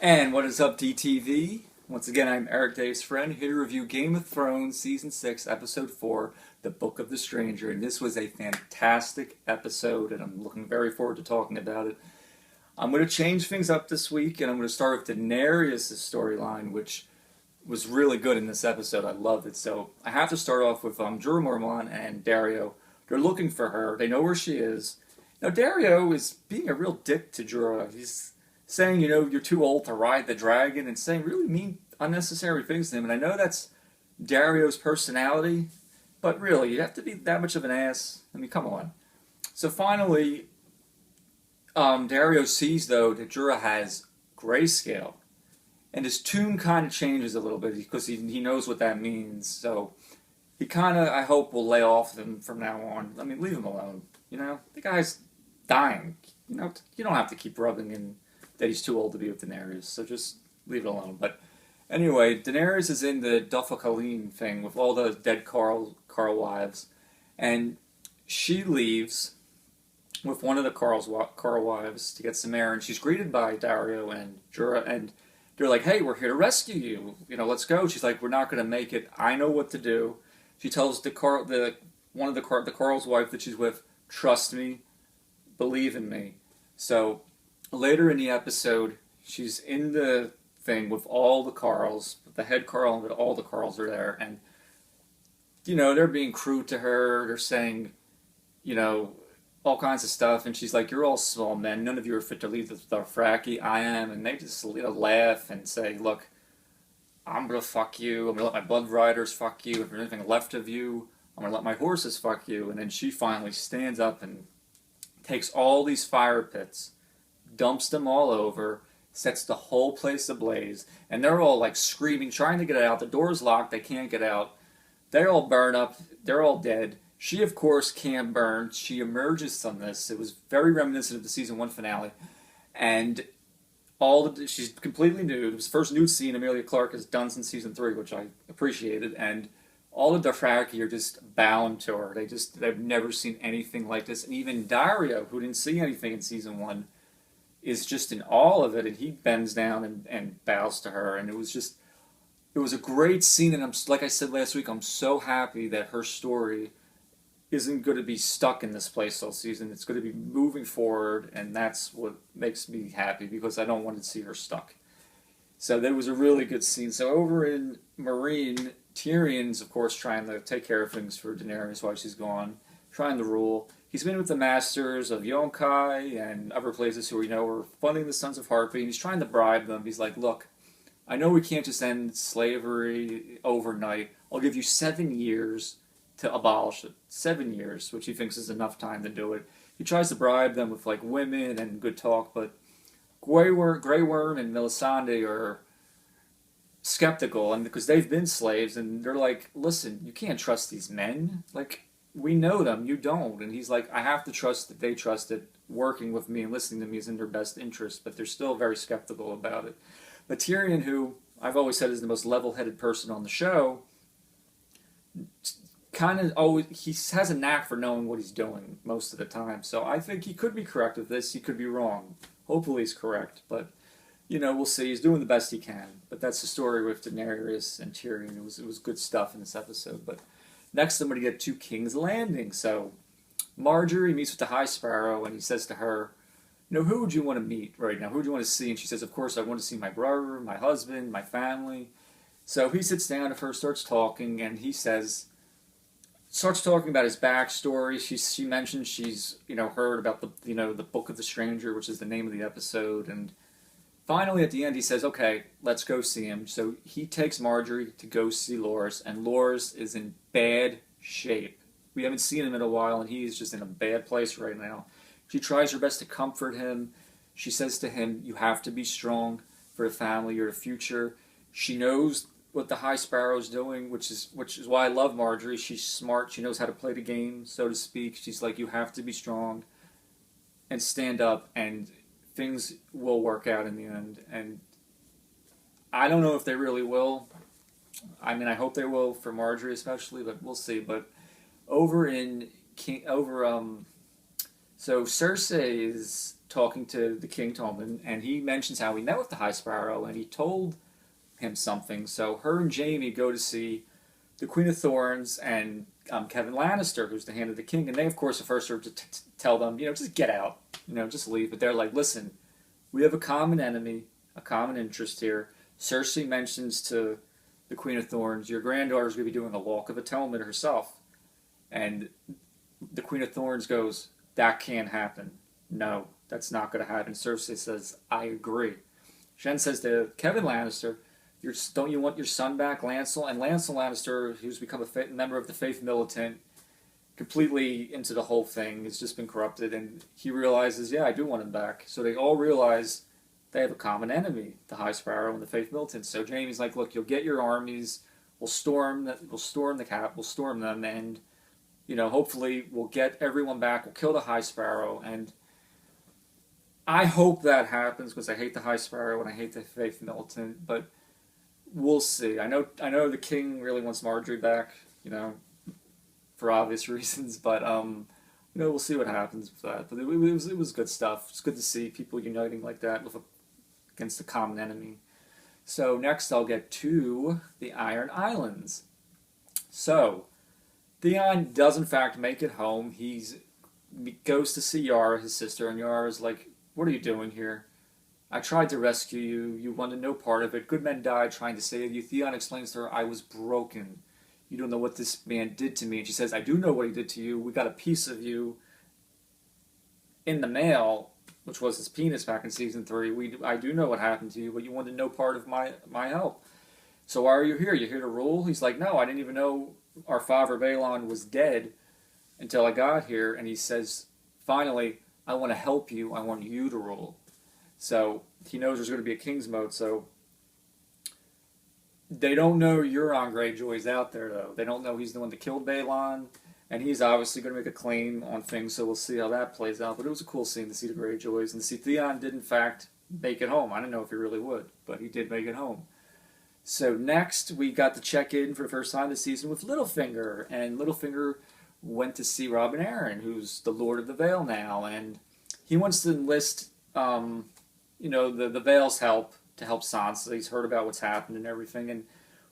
And what is up, DTV? Once again, I'm Eric Dave's friend, here to review Game of Thrones Season 6, Episode 4, The Book of the Stranger. And this was a fantastic episode, and I'm looking very forward to talking about it. I'm going to change things up this week, and I'm going to start with Daenerys' storyline, which was really good in this episode. I loved it. So I have to start off with Jorah Mormont and Daario. They're looking for her. They know where she is. Now, Daario is being a real dick to Jorah. He's saying, you're too old to ride the dragon, and saying really mean, unnecessary things to him. And I know that's Dario's personality, but really, you have to be that much of an ass? I mean, come on. So finally, Daario sees, though, that Jorah has grayscale. And his tune kind of changes a little bit because he knows what that means. So he kind of, I hope, will lay off him from now on. I mean, leave him alone. The guy's dying. You don't have to keep rubbing in that he's too old to be with Daenerys. So just leave it alone. But anyway, Daenerys is in the Duffelkaleen thing with all the dead Carl wives. And she leaves with one of the Carl wives to get some air. And she's greeted by Daario and Jorah, and they're like, "Hey, we're here to rescue you. Let's go." She's like, "We're not going to make it. I know what to do." She tells the Carl's wife that she's with, "Trust me, believe in me." So later in the episode, she's in the thing with all the Carls, the head Carl and all the Carls are there, and they're being crude to her. They're saying, all kinds of stuff, and she's like, "You're all small men. None of you are fit to lead the Dothraki. I am." And they just laugh and say, "Look, I'm gonna fuck you. I'm gonna let my blood riders fuck you. If there's anything left of you, I'm gonna let my horses fuck you." And then she finally stands up and takes all these fire pits, dumps them all over, sets the whole place ablaze, and they're all like screaming, trying to get out. The door's locked. They can't get out. They all burn up. They're all dead. She, of course, can't burn. She emerges from this. It was very reminiscent of the season 1 finale. And she's completely nude. It was the first nude scene Emilia Clarke has done since season 3, which I appreciated. And all the Dothraki are just bound to her. They've never seen anything like this. And even Daario, who didn't see anything in season 1, is just in awe of it. And he bends down and bows to her. And it was a great scene. And like I said last week, I'm so happy that her story isn't going to be stuck in this place all season. It's going to be moving forward, and that's what makes me happy because I don't want to see her stuck. So that was a really good scene. So over in Meereen, Tyrion's, of course, trying to take care of things for Daenerys while she's gone, trying to rule. He's been with the masters of Yunkai and other places who are funding the Sons of Harpy, and he's trying to bribe them. He's like, "Look, I know we can't just end slavery overnight. I'll give you 7 years to abolish it. 7 years," which he thinks is enough time to do it. He tries to bribe them with like women and good talk, but Grey Worm and Melisandre are skeptical, and because they've been slaves, and they're like, "Listen, you can't trust these men. Like, we know them, you don't." And he's like, "I have to trust that they trust it. Working with me and listening to me is in their best interest," but they're still very skeptical about it. But Tyrion, who I've always said is the most level-headed person on the show, kind of always he has a knack for knowing what he's doing most of the time. So I think he could be correct with this. He could be wrong. Hopefully he's correct, but we'll see. He's doing the best he can. But that's the story with Daenerys and Tyrion. It was good stuff in this episode. But next, I'm going to get to King's Landing. So Marjorie meets with the High Sparrow, and he says to her, "Who would you want to meet right now? Who would you want to see?" And she says, "Of course, I want to see my brother, my husband, my family." So he sits down with her, starts talking, and he starts talking about his backstory. She mentions she's heard about the Book of the Stranger, which is the name of the episode, and finally at the end he says, "Okay, let's go see him." So he takes Marjorie to go see Loras, and Loras is in bad shape. We haven't seen him in a while, and he's just in a bad place right now. She tries her best to comfort him. She says to him, "You have to be strong for the family, your future." She knows what the High Sparrow's doing, which is why I love Marjorie. She's smart. She knows how to play the game, so to speak. She's like, "You have to be strong and stand up, and things will work out in the end." And I don't know if they really will. I mean, I hope they will for Marjorie especially, but we'll see. But over in So Cersei is talking to the King Tommen, and he mentions how he met with the High Sparrow, and he told him something. So her and Jaime go to see the Queen of Thorns and Kevin Lannister, who's the Hand of the King, and they, of course, at first are to tell them, just get out, just leave. But they're like, listen, we have a common enemy, a common interest here. Cersei mentions to the Queen of Thorns, your granddaughter's going to be doing a walk of atonement herself. And the Queen of Thorns goes, that can't happen. No, that's not going to happen. Cersei says, I agree. Jen says to Kevin Lannister, don't you want your son back, Lancel? And Lancel Lannister, who's become a member of the Faith Militant, completely into the whole thing, has just been corrupted, and he realizes, yeah, I do want him back. So they all realize they have a common enemy, the High Sparrow and the Faith Militant. So Jaime's like, look, you'll get your armies, we'll storm the cap, we'll storm them, and hopefully we'll get everyone back, we'll kill the High Sparrow, and I hope that happens because I hate the High Sparrow and I hate the Faith Militant, but we'll see. I know the King really wants Margaery back, for obvious reasons, but we'll see what happens with that. But it was good stuff. It's good to see people uniting like that against a common enemy. So next I'll get to the Iron Islands. So Theon does in fact make it home. He goes to see Yara, his sister, and Yara's like, what are you doing here? I tried to rescue you. You wanted no part of it. Good men died trying to save you. Theon explains to her, I was broken. You don't know what this man did to me. And she says, I do know what he did to you. We got a piece of you in the mail, which was his penis back in season 3. I do know what happened to you, but you wanted no part of my help. So why are you here? You here to rule? He's like, no, I didn't even know our father Balon was dead until I got here. And he says, finally, I want to help you. I want you to rule. So he knows there's going to be a King's Moat. So they don't know Euron Greyjoy's out there, though. They don't know he's the one that killed Balon. And he's obviously going to make a claim on things, so we'll see how that plays out. But it was a cool scene to see the Greyjoys. And to see Theon did, in fact, make it home. I didn't know if he really would, but he did make it home. So next, we got to check in for the first time this season with Littlefinger. And Littlefinger went to see Robin Arryn, who's the Lord of the Vale now. And he wants to enlist, the Vale's help to help Sansa. He's heard about what's happened and everything. And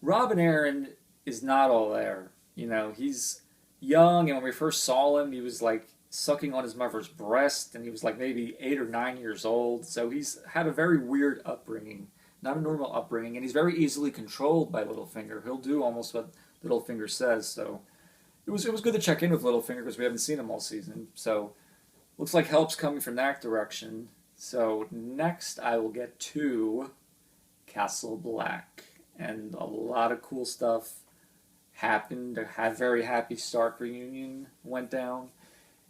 Robin Arryn is not all there. He's young, and when we first saw him, he was like sucking on his mother's breast, and he was like maybe 8 or 9 years old. So he's had a very weird upbringing, not a normal upbringing, and he's very easily controlled by Littlefinger. He'll do almost what Littlefinger says. So it was good to check in with Littlefinger because we haven't seen him all season. So looks like help's coming from that direction. So next I will get to Castle Black, and a lot of cool stuff happened. A very happy Stark reunion went down.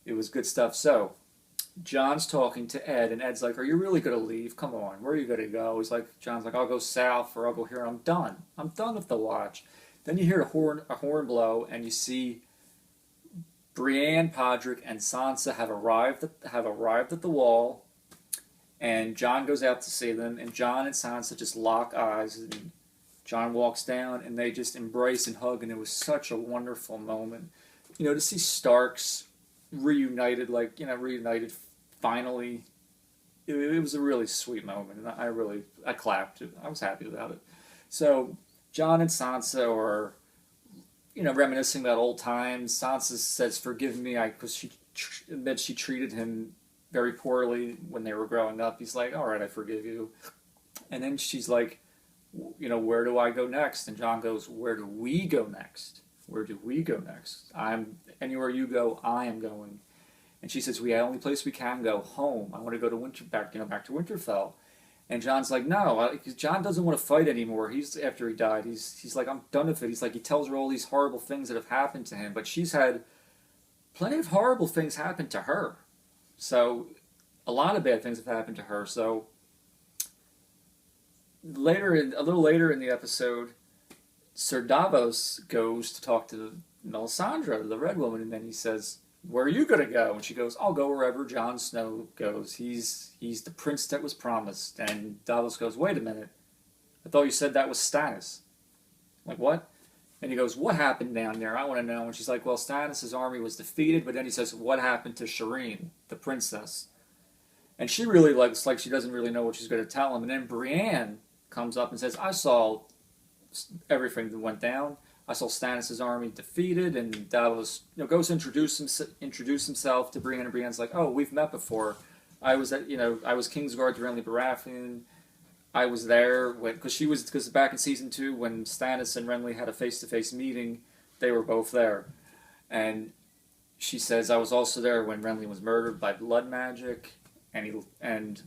It was good stuff. So Jon's talking to Ed, and Ed's like, are you really going to leave? Come on, where are you going to go? Jon's like, I'll go south, or I'll go here. I'm done with the watch. Then you hear a horn blow, and you see Brienne, Podrick, and Sansa have arrived at the wall, and Jon goes out to see them, and Jon and Sansa just lock eyes, and Jon walks down, and they just embrace and hug, and it was such a wonderful moment. To see Starks reunited, finally, it was a really sweet moment, and I clapped. I was happy about it. So Jon and Sansa are, reminiscing about old times. Sansa says, forgive me, because she admits she treated him very poorly when they were growing up. He's like, all right, I forgive you. And then she's like, where do I go next? And Jon goes, where do we go next? Where do we go next? Anywhere you go, I am going. And she says, the only place we can go, home. I want to go to back to Winterfell. And Jon's like, no, because Jon doesn't want to fight anymore. After he died, he's like, I'm done with it. He's like, he tells her all these horrible things that have happened to him, but she's had plenty of horrible things happen to her. So a lot of bad things have happened to her. So a little later in the episode, Sir Davos goes to talk to Melisandre, the Red Woman, and then he says, where are you going to go? And she goes, I'll go wherever Jon Snow goes. He's the prince that was promised. And Davos goes, wait a minute. I thought you said that was Stannis. I'm like, what? And he goes, what happened down there? I want to know. And she's like, well, Stannis' army was defeated, but then he says, what happened to Shireen, the princess? And she really looks like she doesn't really know what she's going to tell him. And then Brienne comes up and says, I saw everything that went down. I saw Stannis' army defeated, and Davos, goes to introduce himself to Brienne, and Brienne's like, oh, we've met before. I was Kingsguard to Renly Baratheon. I was there because back in season 2 when Stannis and Renly had a face-to-face meeting, they were both there, and she says I was also there when Renly was murdered by blood magic, and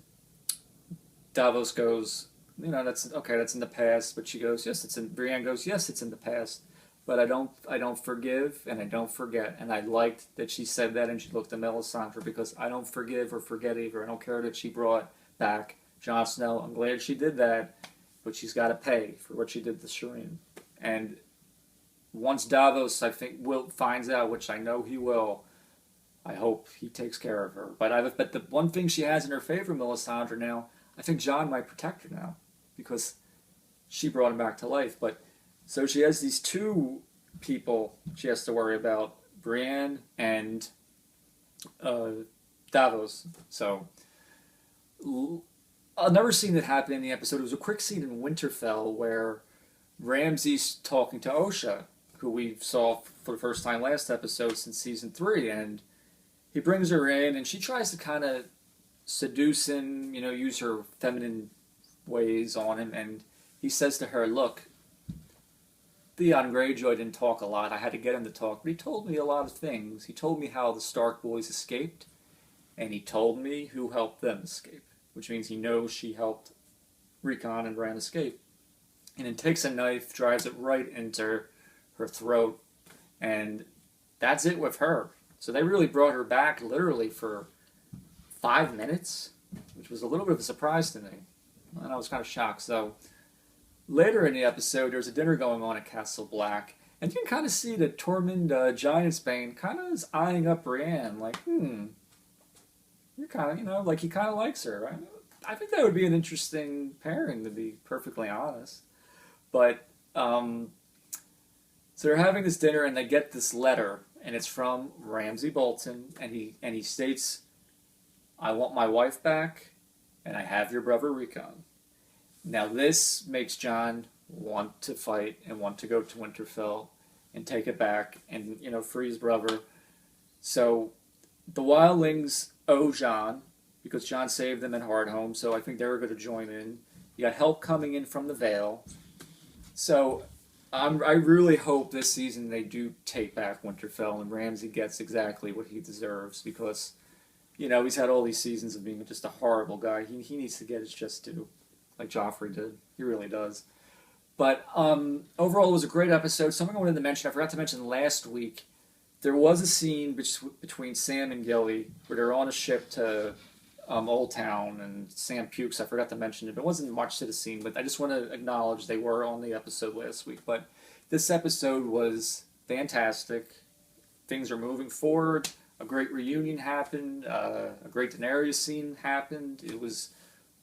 Davos goes, that's okay, that's in the past, but she goes, yes, Brienne goes, yes, it's in the past, but I don't forgive and I don't forget, and I liked that she said that, and she looked at Melisandre, because I don't forgive or forget either. I don't care that she brought back Jon Snow. I'm glad she did that, but she's got to pay for what she did to Shireen. And once Davos, I think, finds out, which I know he will, I hope he takes care of her. But the one thing she has in her favor, Melisandre, now, I think Jon might protect her now, because she brought him back to life. But so she has these two people she has to worry about, Brienne and Davos. So another scene that happened in the episode was a quick scene in Winterfell where Ramsay's talking to Osha, who we saw for the first time last episode since season 3, and he brings her in, and she tries to kind of seduce him, use her feminine ways on him, and he says to her, look, Theon Greyjoy didn't talk a lot. I had to get him to talk, but he told me a lot of things. He told me how the Stark boys escaped, and he told me who helped them escape, which means he knows she helped Rickon and Bran escape. And then takes a knife, drives it right into her throat, and that's it with her. So they really brought her back literally for 5 minutes, which was a little bit of a surprise to me. And I was kind of shocked. So later in the episode, there's a dinner going on at Castle Black, and you can kind of see that Tormund Giantsbane kind of is eyeing up Brienne, like, you're kind of, like he kind of likes her, right? I think that would be an interesting pairing, to be perfectly honest. But, so they're having this dinner, and they get this letter, and it's from Ramsay Bolton, and he states, I want my wife back, and I have your brother Rickon. Now this makes Jon want to fight and want to go to Winterfell and take it back and, free his brother. So the wildlings owe Jon, because Jon saved them in Hardhome, so I think they're going to join in. You got help coming in from the Vale. So I really hope this season they do take back Winterfell and Ramsay gets exactly what he deserves, because, he's had all these seasons of being just a horrible guy. He needs to get his just due, like Joffrey did. He really does. But overall, it was a great episode. Something I wanted to mention, I forgot to mention last week, there was a scene between Sam and Gilly where they're on a ship to Old Town, and Sam pukes. I forgot to mention it. It wasn't much to the scene, but I just want to acknowledge they were on the episode last week. But this episode was fantastic. Things are moving forward. A great reunion happened. A great Daenerys scene happened. It was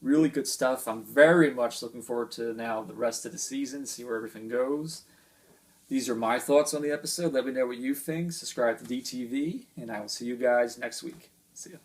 really good stuff. I'm very much looking forward to now the rest of the season, see where everything goes. These are my thoughts on the episode. Let me know what you think. Subscribe to DTV, and I will see you guys next week. See ya.